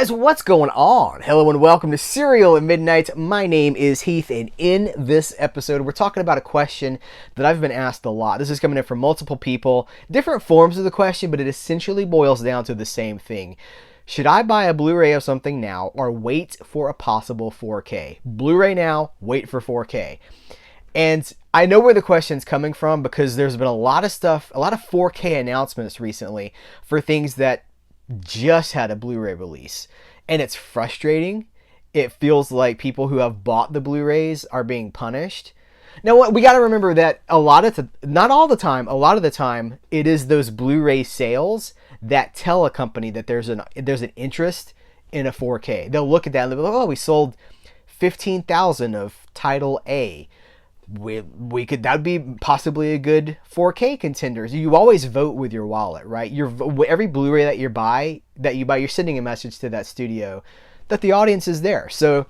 Guys, what's going on? Hello and welcome to Cereal at Midnight. My name is Heath, and in this episode, we're talking about a question that I've been asked a lot. This is coming in from multiple people, different forms of the question, but it essentially boils down to the same thing. Should I buy a Blu-ray of something now or wait for a possible 4K? Blu-ray now, wait for 4K. And I know where the question's coming from because there's been a lot of stuff, a lot of 4K announcements recently for things that just had a Blu-ray release, and it's frustrating. It feels like people who have bought the Blu-rays are being punished. Now, what we got to remember that not all the time, a lot of the time, it is those Blu-ray sales that tell a company that there's an interest in a 4K. They'll look at that and they'll be like, "Oh, we sold 15,000 of Title A. That'd be possibly a good 4K contender." You always vote with your wallet, right? Every Blu-ray that you buy, you're sending a message to that studio that the audience is there. So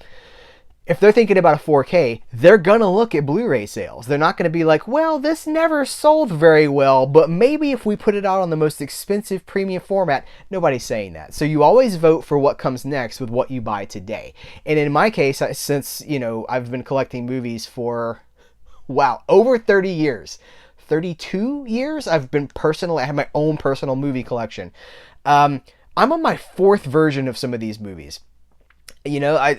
if they're thinking about a 4K, they're gonna look at Blu-ray sales. They're not gonna be like, "Well, this never sold very well, but maybe if we put it out on the most expensive premium format." Nobody's saying that. So you always vote for what comes next with what you buy today. And in my case, since I've been collecting movies for over 30 years. 32 years I have my own personal movie collection. I'm on my fourth version of some of these movies. I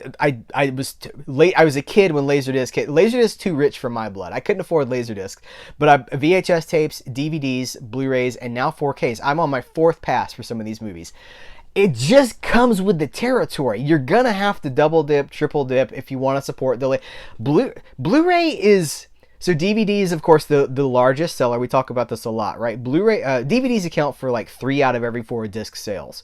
was a kid when Laserdisc too rich for my blood. I couldn't afford Laserdisc, but VHS tapes, DVDs, Blu-rays, and now 4Ks. I'm on my fourth pass for some of these movies. It just comes with the territory. You're gonna have to double dip, triple dip if you want to support the Blu-ray is. So DVDs, of course, the largest seller. We talk about this a lot, right? Blu-ray DVDs account for like 3 out of every 4 disc sales.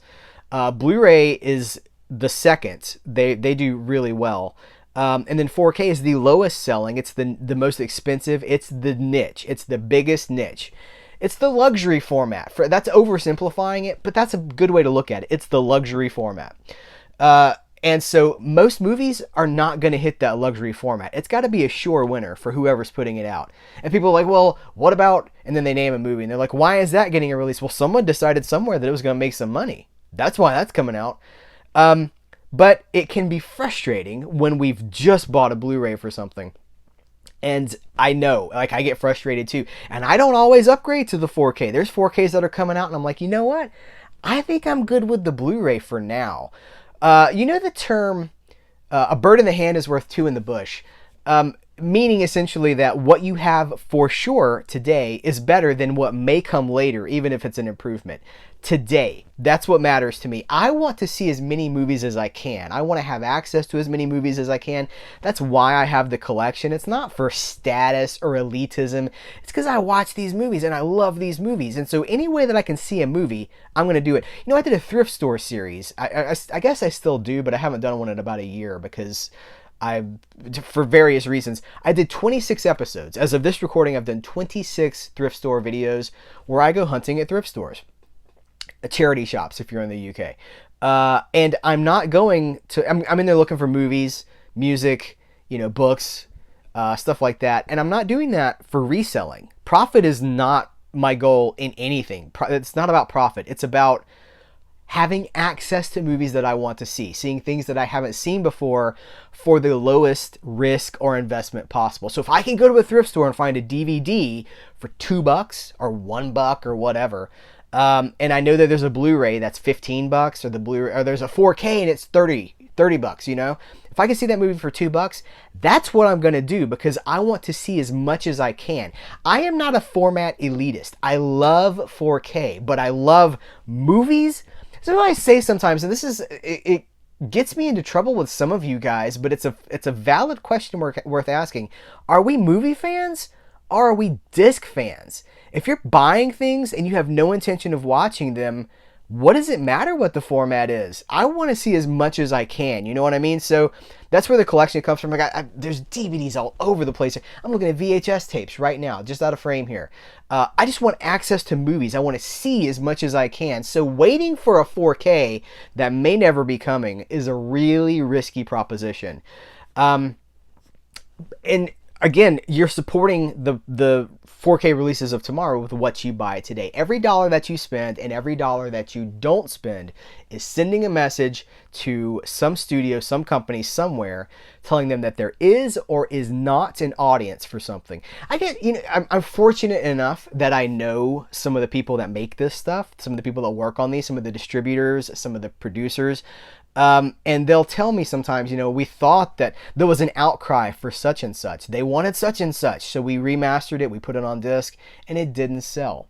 Blu-ray is the second. They do really well. And then 4K is the lowest selling. It's the most expensive. It's the niche. It's the biggest niche. It's the luxury format. That's oversimplifying it, but that's a good way to look at it. It's the luxury format. And so most movies are not going to hit that luxury format. It's got to be a sure winner for whoever's putting it out. And people are like, "Well, what about," and then they name a movie and they're like, "Why is that getting a release?" Well, someone decided somewhere that it was going to make some money. That's why that's coming out. But it can be frustrating when we've just bought a Blu-ray for something. And I know, like, I get frustrated too. And I don't always upgrade to the 4K. There's 4Ks that are coming out and I'm like, you know what? I think I'm good with the Blu-ray for now. The term, a bird in the hand is worth 2 in the bush, meaning essentially that what you have for sure today is better than what may come later, even if it's an improvement. Today, that's what matters to me. I want to see as many movies as I can. I want to have access to as many movies as I can. That's why I have the collection. It's not for status or elitism. It's because I watch these movies and I love these movies. And so any way that I can see a movie, I'm going to do it. I did a thrift store series. I guess I still do, but I haven't done one in about a year because for various reasons. I did 26 episodes. As of this recording, I've done 26 thrift store videos where I go hunting at thrift stores. Charity shops if you're in the UK. And I'm not going to, I'm in there looking for movies, music, books, stuff like that. And I'm not doing that for reselling. Profit is not my goal in anything. It's not about profit. It's about having access to movies that I want to see, seeing things that I haven't seen before for the lowest risk or investment possible. So if I can go to a thrift store and find a DVD for $2 or $1 or whatever, and I know that there's a Blu-ray that's $15 or there's a 4K and it's $30. If I can see that movie for $2, that's what I'm going to do because I want to see as much as I can. I am not a format elitist. I love 4K, but I love movies. So I say sometimes, and it gets me into trouble with some of you guys, but it's a valid question worth asking. Are we movie fans or are we disc fans? If you're buying things and you have no intention of watching them, what does it matter what the format is? I want to see as much as I can. You know what I mean? So that's where the collection comes from. There's DVDs all over the place. I'm looking at VHS tapes right now, just out of frame here. I just want access to movies. I want to see as much as I can. So waiting for a 4K that may never be coming is a really risky proposition. And again, you're supporting the 4K releases of tomorrow with what you buy today. Every dollar that you spend and every dollar that you don't spend is sending a message to some studio, some company somewhere, telling them that there is or is not an audience for something. I'm fortunate enough that I know some of the people that make this stuff, some of the people that work on these, some of the distributors, some of the producers. And they'll tell me sometimes, we thought that there was an outcry for such and such. They wanted such and such. So we remastered it, we put it on disc, and it didn't sell.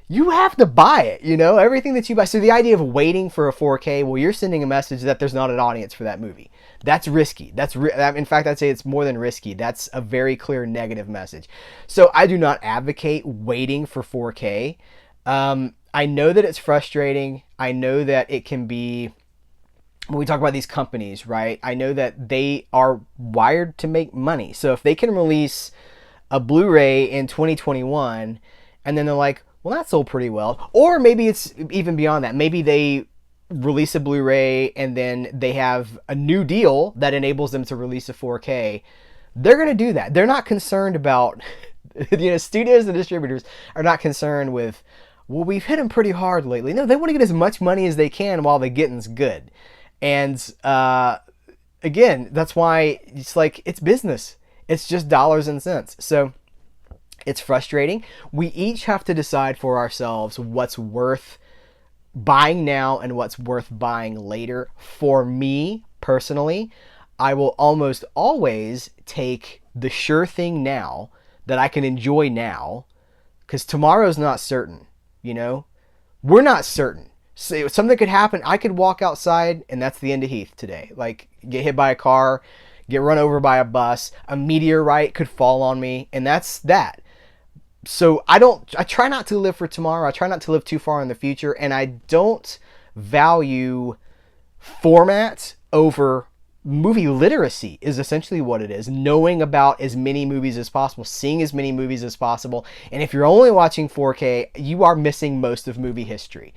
You have to buy it, everything that you buy. So the idea of waiting for a 4K, well, you're sending a message that there's not an audience for that movie. That's risky. In fact, I'd say it's more than risky. That's a very clear negative message. So I do not advocate waiting for 4K. I know that it's frustrating. I know that it can be, when we talk about these companies, right? I know that they are wired to make money. So if they can release a Blu-ray in 2021 and then they're like, well, that sold pretty well. Or maybe it's even beyond that. Maybe they release a Blu-ray and then they have a new deal that enables them to release a 4K. They're going to do that. They're not concerned about, studios and distributors are not concerned with, well, we've hit them pretty hard lately. No, they want to get as much money as they can while the getting's good. And again, that's why it's business. It's just dollars and cents. So it's frustrating. We each have to decide for ourselves what's worth buying now and what's worth buying later. For me, personally, I will almost always take the sure thing now that I can enjoy now, because tomorrow's not certain, We're not certain. So something could happen. I could walk outside and that's the end of Heath today. Like, get hit by a car, get run over by a bus, a meteorite could fall on me, and that's that. So I try not to live for tomorrow. I try not to live too far in the future, and I don't value format over movie literacy is essentially what it is. Knowing about as many movies as possible, seeing as many movies as possible. And if you're only watching 4K, you are missing most of movie history.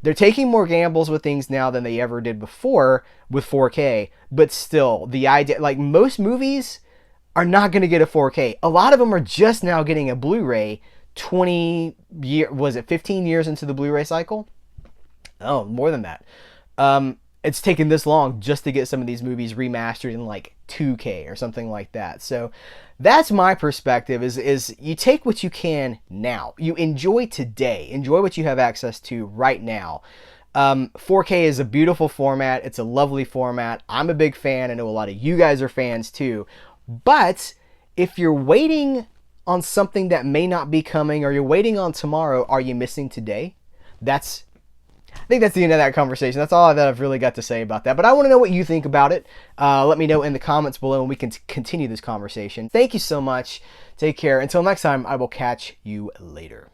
They're taking more gambles with things now than they ever did before with 4K, but still, the idea, most movies are not going to get a 4K. A lot of them are just now getting a Blu-ray 15 years into the Blu-ray cycle? Oh, more than that. It's taken this long just to get some of these movies remastered in 2K or something like that. So that's my perspective is you take what you can now. You enjoy today. Enjoy what you have access to right now. 4K is a beautiful format. It's a lovely format. I'm a big fan. I know a lot of you guys are fans too. But if you're waiting on something that may not be coming, or you're waiting on tomorrow, are you missing today? I think that's the end of that conversation. That's all that I've really got to say about that. But I want to know what you think about it. Let me know in the comments below and we can continue this conversation. Thank you so much. Take care. Until next time, I will catch you later.